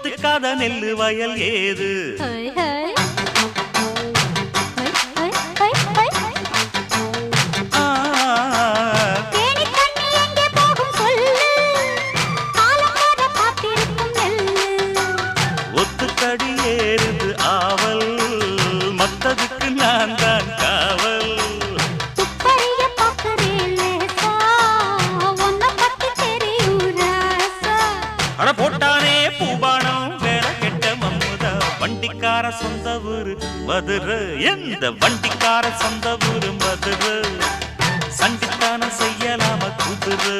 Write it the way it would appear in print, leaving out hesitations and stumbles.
எத்துக்காத நெல்லு வயல் ஏது ஒத்துக்கடி ஏறுது ஆவல் மத்ததுக்கு நான் தான் காவல் அட போட்டானே பூபானம் வேற கெட்ட மம்முதா வண்டிக்கார சொந்த ஊரு மதுரை எந்த வண்டிக்கார சொந்த ஊரு மதுரை சண்டித்தானம் செய்யலாம குதிரை